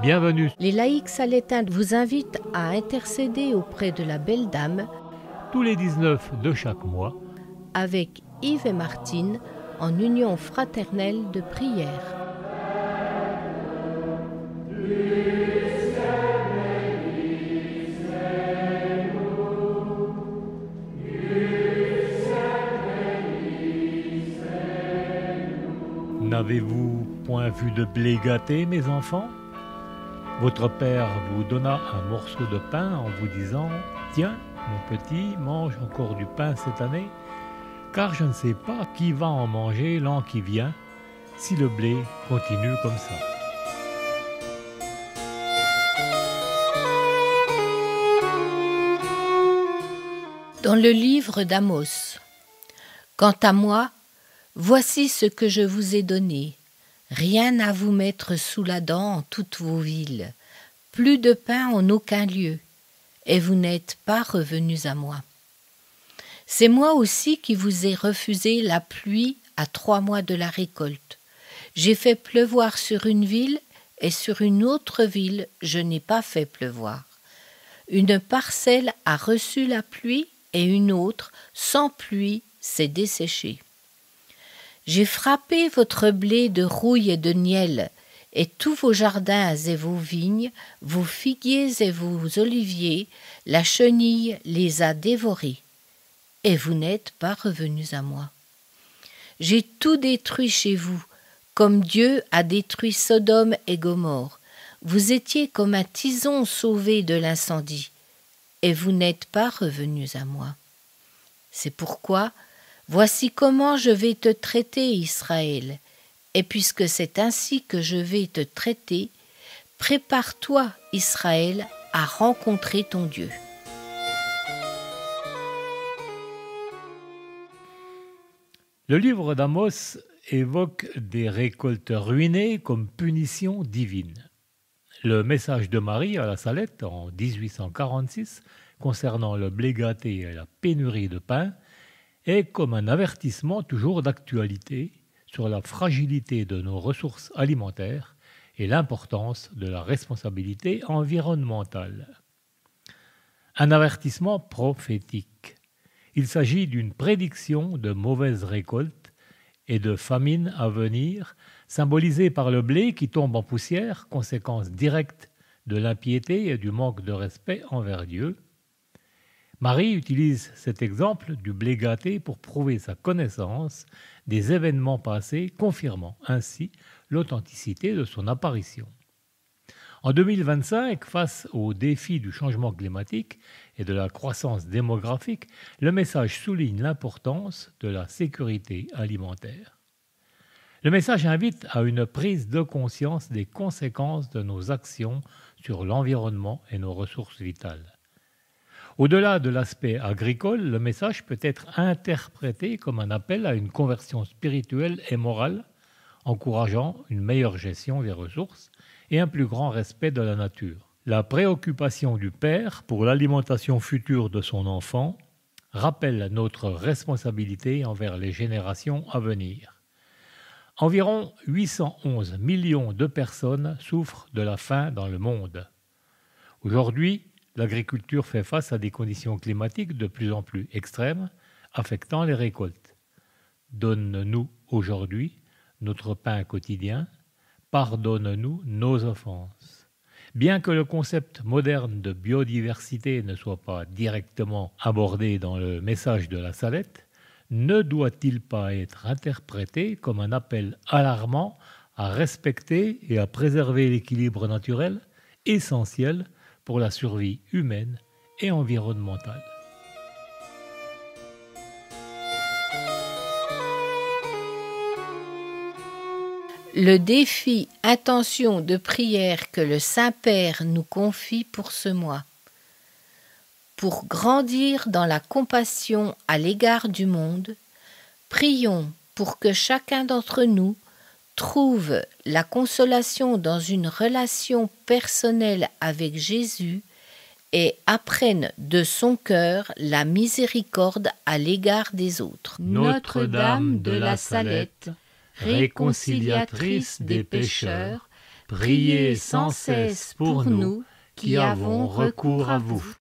Bienvenue. Les laïcs salétains vous invitent à intercéder auprès de la Belle Dame Tous les 19 de chaque mois, avec Yves et Martine en union fraternelle de prière. n'avez-vous point vu de blé gâté, mes enfants? Votre père vous donna un morceau de pain en vous disant « Tiens, mon petit, mange encore du pain cette année, car je ne sais pas qui va en manger l'an qui vient, si le blé continue comme ça. » Dans le livre d'Amos, « Quant à moi, voici ce que je vous ai donné. Rien à vous mettre sous la dent en toutes vos villes, plus de pain en aucun lieu, et vous n'êtes pas revenus à moi. C'est moi aussi qui vous ai refusé la pluie à 3 mois de la récolte. J'ai fait pleuvoir sur une ville, et sur une autre ville je n'ai pas fait pleuvoir. Une parcelle a reçu la pluie, et une autre, sans pluie, s'est desséchée. J'ai frappé votre blé de rouille et de niel, et tous vos jardins et vos vignes, vos figuiers et vos oliviers, la chenille les a dévorés, et vous n'êtes pas revenus à moi. J'ai tout détruit chez vous, comme Dieu a détruit Sodome et Gomorrhe. Vous étiez comme un tison sauvé de l'incendie, et vous n'êtes pas revenus à moi. C'est pourquoi, voici comment je vais te traiter, Israël, et puisque c'est ainsi que je vais te traiter, prépare-toi, Israël, à rencontrer ton Dieu. Le livre d'Amos évoque des récoltes ruinées comme punition divine. Le message de Marie à la Salette en 1846 concernant le blé gâté et la pénurie de pain est comme un avertissement toujours d'actualité sur la fragilité de nos ressources alimentaires et l'importance de la responsabilité environnementale. Un avertissement prophétique. Il s'agit d'une prédiction de mauvaises récoltes et de famines à venir, symbolisée par le blé qui tombe en poussière, conséquence directe de l'impiété et du manque de respect envers Dieu. Marie utilise cet exemple du blé gâté pour prouver sa connaissance des événements passés, confirmant ainsi l'authenticité de son apparition. En 2025, face aux défis du changement climatique et de la croissance démographique, le message souligne l'importance de la sécurité alimentaire. Le message invite à une prise de conscience des conséquences de nos actions sur l'environnement et nos ressources vitales. Au-delà de l'aspect agricole, le message peut être interprété comme un appel à une conversion spirituelle et morale, encourageant une meilleure gestion des ressources et un plus grand respect de la nature. La préoccupation du père pour l'alimentation future de son enfant rappelle notre responsabilité envers les générations à venir. Environ 811 millions de personnes souffrent de la faim dans le monde. Aujourd'hui, l'agriculture fait face à des conditions climatiques de plus en plus extrêmes, affectant les récoltes. Donne-nous aujourd'hui notre pain quotidien, pardonne-nous nos offenses. Bien que le concept moderne de biodiversité ne soit pas directement abordé dans le message de la Salette, ne doit-il pas être interprété comme un appel alarmant à respecter et à préserver l'équilibre naturel, essentiel pour la survie humaine et environnementale. Le défi intention de prière que le Saint-Père nous confie pour ce mois. Pour grandir dans la compassion à l'égard du monde, prions pour que chacun d'entre nous trouve la consolation dans une relation personnelle avec Jésus et apprenne de son cœur la miséricorde à l'égard des autres. Notre-Dame de la Salette, réconciliatrice des pécheurs, priez sans cesse pour nous qui avons recours à vous.